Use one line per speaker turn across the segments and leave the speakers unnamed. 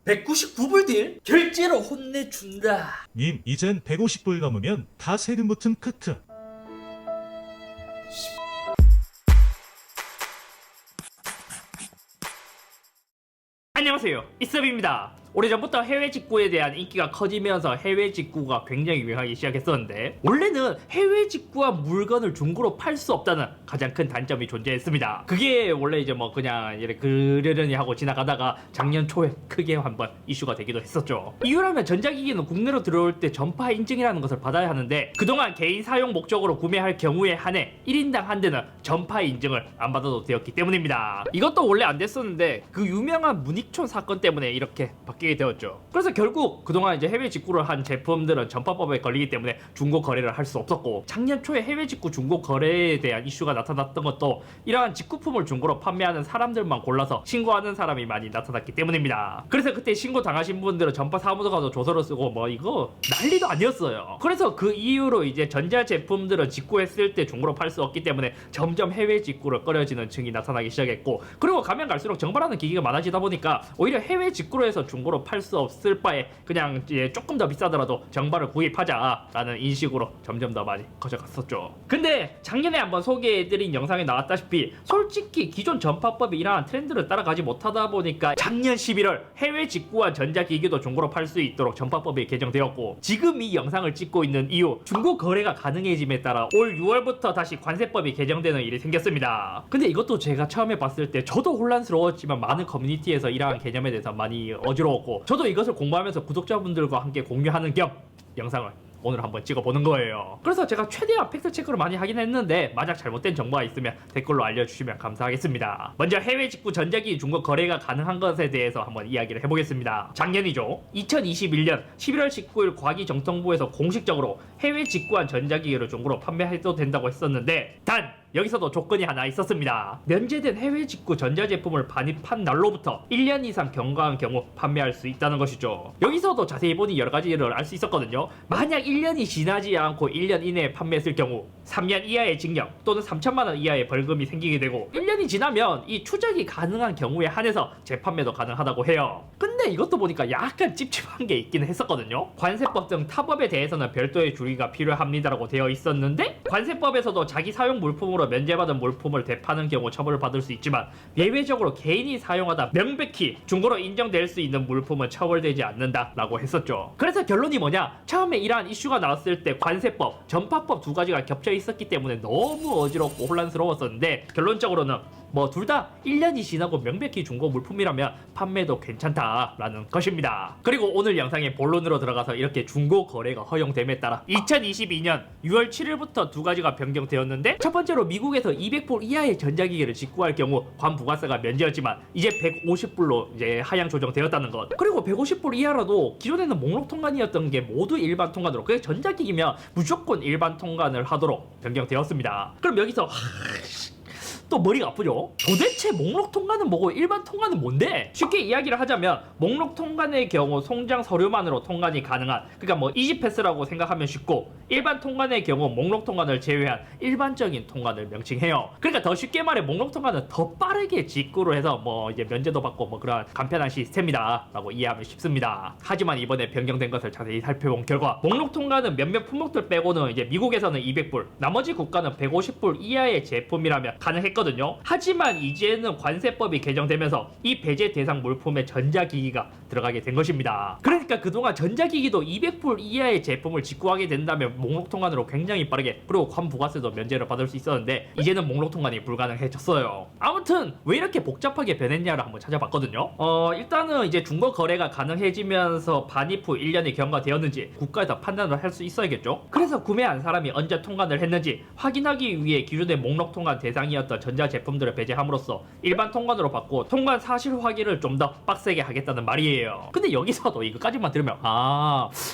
199불 딜? 결제로 혼내준다.
님 이젠 150불 넘으면 다 세금 붙은 크트.
안녕하세요, 이섭입니다. 오래전부터 해외 직구에 대한 인기가 커지면서 해외 직구가 굉장히 유행하기 시작했었는데, 원래는 해외 직구한 물건을 중고로 팔 수 없다는 가장 큰 단점이 존재했습니다. 그게 원래 이제 뭐 그냥 이렇게 그러려니 하고 지나가다가 작년 초에 크게 한번 이슈가 되기도 했었죠. 이유라면 전자기기는 국내로 들어올 때 전파 인증이라는 것을 받아야 하는데, 그동안 개인 사용 목적으로 구매할 경우에 한해 1인당 한 대는 전파 인증을 안 받아도 되었기 때문입니다. 이것도 원래 안 됐었는데 그 유명한 문익촌 사건 때문에 이렇게 바뀌게 되었죠. 그래서 결국 그동안 이제 해외 직구를 한 제품들은 전파법에 걸리기 때문에 중고 거래를 할 수 없었고, 작년 초에 해외 직구 중고 거래에 대한 이슈가 나타났던 것도 이러한 직구품을 중고로 판매하는 사람들만 골라서 신고하는 사람이 많이 나타났기 때문입니다. 그래서 그때 신고 당하신 분들은 전파 사무소 가서 조서를 쓰고 뭐 이거 난리도 아니었어요. 그래서 그 이후로 이제 전자 제품들은 직구했을 때 중고로 팔 수 없기 때문에 점점 해외 직구를 꺼려지는 층이 나타나기 시작했고, 그리고 가면 갈수록 정발하는 기기가 많아지다 보니까 오히려 해외 직구로 해서 중고로 팔 수 없을 바에 그냥 이제 조금 더 비싸더라도 정발을 구입하자라는 인식으로 점점 더 많이 커져갔었죠. 근데 작년에 한번 소개해드린 영상에 나왔다시피 솔직히 기존 전파법이 이러한 트렌드를 따라가지 못하다 보니까 작년 11월 해외 직구한 전자기기도 중고로 팔 수 있도록 전파법이 개정되었고, 지금 이 영상을 찍고 있는 이후 중고 거래가 가능해짐에 따라 올 6월부터 다시 관세법이 개정되는 일이 생겼습니다. 근데 이것도 제가 처음에 봤을 때 저도 혼란스러웠지만 많은 커뮤니티에서 이러한 개념에 대해서 많이 어지러웠고, 저도 이것을 공부하면서 구독자분들과 함께 공유하는 겸 영상을 오늘 한번 찍어보는 거예요. 그래서 제가 최대한 팩트체크를 많이 하긴 했는데 만약 잘못된 정보가 있으면 댓글로 알려주시면 감사하겠습니다. 먼저 해외 직구 전자기기 중고 거래가 가능한 것에 대해서 한번 이야기를 해보겠습니다. 작년이죠. 2021년 11월 19일 과기정통부에서 공식적으로 해외 직구한 전자기기를 중고로 판매해도 된다고 했었는데, 단 여기서도 조건이 하나 있었습니다. 면제된 해외 직구 전자제품을 반입한 날로부터 1년 이상 경과한 경우 판매할 수 있다는 것이죠. 여기서도 자세히 보니 여러 가지를 알 수 있었거든요. 만약 1년이 지나지 않고 1년 이내에 판매했을 경우 3년 이하의 징역 또는 3천만 원 이하의 벌금이 생기게 되고, 1년이 지나면 이 추적이 가능한 경우에 한해서 재판매도 가능하다고 해요. 근데 이것도 보니까 약간 찝찝한 게 있긴 했었거든요. 관세법 등 타법에 대해서는 별도의 주의가 필요합니다라고 되어 있었는데, 관세법에서도 자기 사용 물품으로 면제받은 물품을 되파는 경우 처벌을 받을 수 있지만 예외적으로 개인이 사용하다 명백히 중고로 인정될 수 있는 물품은 처벌되지 않는다라고 했었죠. 그래서 결론이 뭐냐? 처음에 이러한 이슈가 나왔을 때 관세법, 전파법 두 가지가 겹쳐 있었기 때문에 너무 어지럽고 혼란스러웠었는데, 결론적으로는 뭐 둘 다 1년이 지나고 명백히 중고 물품이라면 판매도 괜찮다라는 것입니다. 그리고 오늘 영상의 본론으로 들어가서 이렇게 중고 거래가 허용됨에 따라 2022년 6월 7일부터 두 가지가 변경되었는데, 첫 번째로 미국에서 200불 이하의 전자기기를 직구할 경우 관부가세가 면제였지만 이제 150불로 이제 하향 조정되었다는 것. 그리고 150불 이하라도 기존에는 목록 통관이었던 게 모두 일반 통관으로, 그게 전자기기면 무조건 일반 통관을 하도록 변경되었습니다. 그럼 여기서 또 머리가 아프죠? 도대체 목록 통관은 뭐고 일반 통관은 뭔데? 쉽게 이야기를 하자면 목록 통관의 경우 송장 서류만으로 통관이 가능한, 그러니까 뭐 이지패스라고 생각하면 쉽고, 일반 통관의 경우 목록 통관을 제외한 일반적인 통관을 명칭해요. 그러니까 더 쉽게 말해 목록 통관은 더 빠르게 직구를 해서 뭐 이제 면제도 받고 뭐 그런 간편한 시스템이다 라고 이해하면 쉽습니다. 하지만 이번에 변경된 것을 자세히 살펴본 결과 목록 통관은 몇몇 품목들 빼고는 이제 미국에서는 200불, 나머지 국가는 150불 이하의 제품이라면 가능했거든요. 하지만 이제는 관세법이 개정되면서 이 배제 대상 물품에 전자기기가 들어가게 된 것입니다. 그러니까 그동안 전자기기도 200불 이하의 제품을 직구하게 된다면 목록 통관으로 굉장히 빠르게, 그리고 관부가세도 면제를 받을 수 있었는데 이제는 목록 통관이 불가능해졌어요. 아무튼 왜 이렇게 복잡하게 변했냐를 한번 찾아봤거든요. 일단은 이제 중고 거래가 가능해지면서 반입 후 1년이 경과되었는지 국가에서 판단을 할 수 있어야겠죠. 그래서 구매한 사람이 언제 통관을 했는지 확인하기 위해 기존의 목록 통관 대상이었던 전자제품들을 배제함으로써 일반 통관으로 받고 통관 사실 확인을 좀 더 빡세게 하겠다는 말이에요. 근데 여기서도 이거까지만 들으면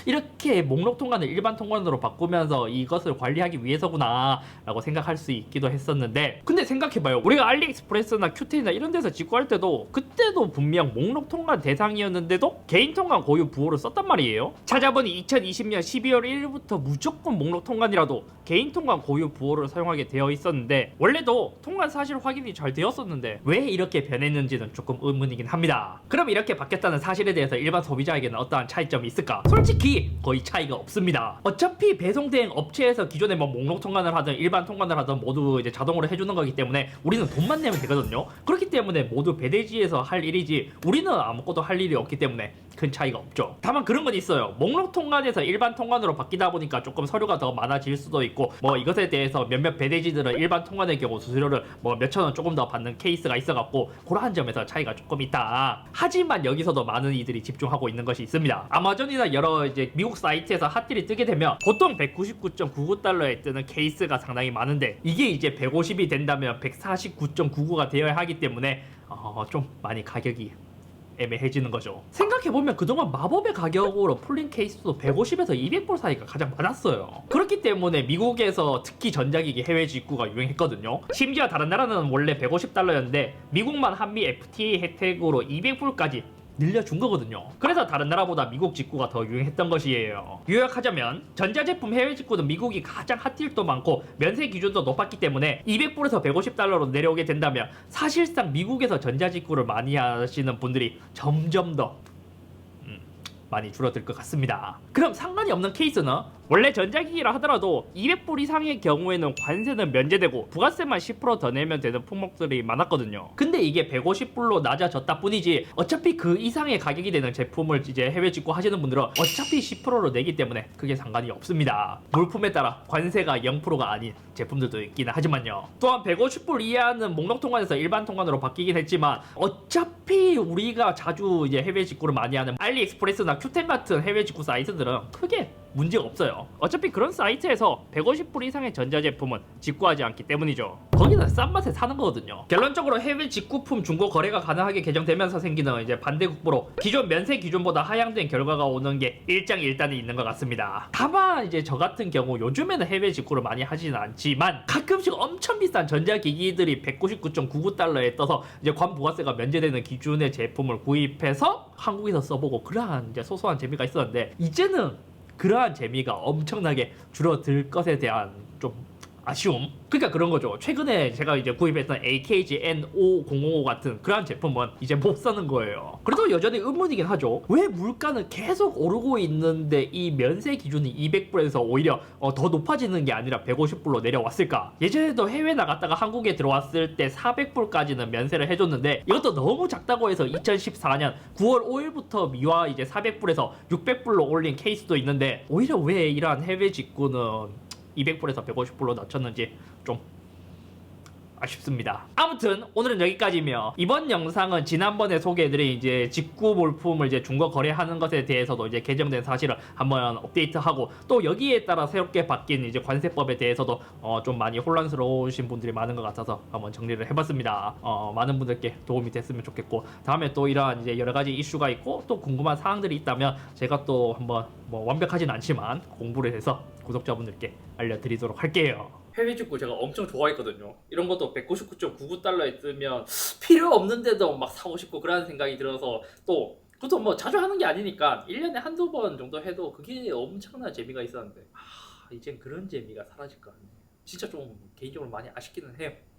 이렇게 목록 통관을 일반 통관으로 받고 바꾸면서 이것을 관리하기 위해서구나 라고 생각할 수 있기도 했었는데, 근데 생각해봐요. 우리가 알리익스프레스나 큐테이나 이런 데서 직구할 때도 그때도 분명 목록 통관 대상이었는데도 개인 통관 고유 부호를 썼단 말이에요. 찾아보니 2020년 12월 1일부터 무조건 목록 통관이라도 개인 통관 고유 부호를 사용하게 되어 있었는데, 원래도 통관 사실 확인이 잘 되었었는데 왜 이렇게 변했는지는 조금 의문이긴 합니다. 그럼 이렇게 바뀌었다는 사실에 대해서 일반 소비자에게는 어떠한 차이점이 있을까? 솔직히 거의 차이가 없습니다. 어차피 배송 대행 업체에서 기존에 뭐 목록 통관을 하든 일반 통관을 하든 모두 이제 자동으로 해주는 거기 때문에 우리는 돈만 내면 되거든요. 그렇기 때문에 모두 배대지에서 할 일이지 우리는 아무것도 할 일이 없기 때문에 큰 차이가 없죠. 다만 그런 건 있어요. 목록 통관에서 일반 통관으로 바뀌다 보니까 조금 서류가 더 많아질 수도 있고, 뭐 이것에 대해서 몇몇 배대지들은 일반 통관의 경우 수수료를 뭐 몇천 원 조금 더 받는 케이스가 있어갖고 그러한 점에서 차이가 조금 있다. 하지만 여기서도 많은 이들이 집중하고 있는 것이 있습니다. 아마존이나 여러 이제 미국 사이트에서 핫딜이 뜨게 되면 보통 199.99달러에 뜨는 케이스가 상당히 많은데, 이게 이제 150이 된다면 149.99가 되어야 하기 때문에 좀 많이 가격이 애매해지는 거죠. 생각해보면 그동안 마법의 가격으로 풀린 케이스도 150에서 200불 사이가 가장 많았어요. 그렇기 때문에 미국에서 특히 전자기기 해외 직구가 유행했거든요. 심지어 다른 나라는 원래 150달러였는데 미국만 한미 FTA 혜택으로 200불까지 늘려준 거거든요. 그래서 다른 나라보다 미국 직구가 더 유행했던 것이에요. 요약하자면 전자제품 해외 직구는 미국이 가장 핫딜도 많고 면세 기준도 높았기 때문에 200불에서 150달러로 내려오게 된다면 사실상 미국에서 전자직구를 많이 하시는 분들이 점점 더 많이 줄어들 것 같습니다. 그럼 상관이 없는 케이스는, 원래 전자기기라 하더라도 200불 이상의 경우에는 관세는 면제되고 부가세만 10% 더 내면 되는 품목들이 많았거든요. 근데 이게 150불로 낮아졌다 뿐이지 어차피 그 이상의 가격이 되는 제품을 이제 해외 직구 하시는 분들은 어차피 10%로 내기 때문에 그게 상관이 없습니다. 물품에 따라 관세가 0%가 아닌 제품들도 있긴 하지만요. 또한 150불 이하는 목록 통관에서 일반 통관으로 바뀌긴 했지만 어차피 우리가 자주 이제 해외 직구를 많이 하는 알리익스프레스나 큐텐 같은 해외 직구 사이트들은 크게 문제가 없어요. 어차피 그런 사이트에서 150불 이상의 전자제품은 직구하지 않기 때문이죠. 거기는 싼 맛에 사는 거거든요. 결론적으로 해외 직구품 중고 거래가 가능하게 개정되면서 생기는 이제 반대국부로 기존 면세 기준보다 하향된 결과가 오는 게 일장일단이 있는 것 같습니다. 다만 이제 저 같은 경우 요즘에는 해외 직구를 많이 하지는 않지만 가끔씩 엄청 비싼 전자기기들이 199.99달러에 떠서 이제 관부가세가 면제되는 기준의 제품을 구입해서 한국에서 써보고 그러한 이제 소소한 재미가 있었는데, 이제는 그러한 재미가 엄청나게 줄어들 것에 대한 좀 아쉬움? 그러니까 그런 거죠. 최근에 제가 이제 구입했던 AKG N5055 같은 그러한 제품은 이제 못 사는 거예요. 그래도 여전히 의문이긴 하죠. 왜 물가는 계속 오르고 있는데 이 면세 기준이 200불에서 오히려 더 높아지는 게 아니라 150불로 내려왔을까? 예전에도 해외 나갔다가 한국에 들어왔을 때 400불까지는 면세를 해줬는데 이것도 너무 작다고 해서 2014년 9월 5일부터 미화 이제 400불에서 600불로 올린 케이스도 있는데, 오히려 왜 이러한 해외 직구는 200불에서 150불로 낮췄는지 좀 아쉽습니다. 아무튼 오늘은 여기까지며, 이번 영상은 지난번에 소개해드린 이제 직구 물품을 이제 중고 거래하는 것에 대해서도 이제 개정된 사실을 한번 업데이트하고, 또 여기에 따라 새롭게 바뀐 이제 관세법에 대해서도 좀 많이 혼란스러우신 분들이 많은 것 같아서 한번 정리를 해봤습니다. 많은 분들께 도움이 됐으면 좋겠고, 다음에 또 이러한 이제 여러 가지 이슈가 있고 또 궁금한 사항들이 있다면 제가 또 한번 뭐 완벽하진 않지만 공부를 해서 구독자분들께 알려드리도록 할게요. 해외 직구 제가 엄청 좋아했거든요. 이런 것도 199.99달러에 뜨면 필요 없는데도 막 사고 싶고 그런 생각이 들어서, 또 그것도 뭐 자주 하는 게 아니니까 1년에 한두 번 정도 해도 그게 엄청난 재미가 있었는데, 이젠 그런 재미가 사라질 것 같네요. 진짜 좀 개인적으로 많이 아쉽기는 해요.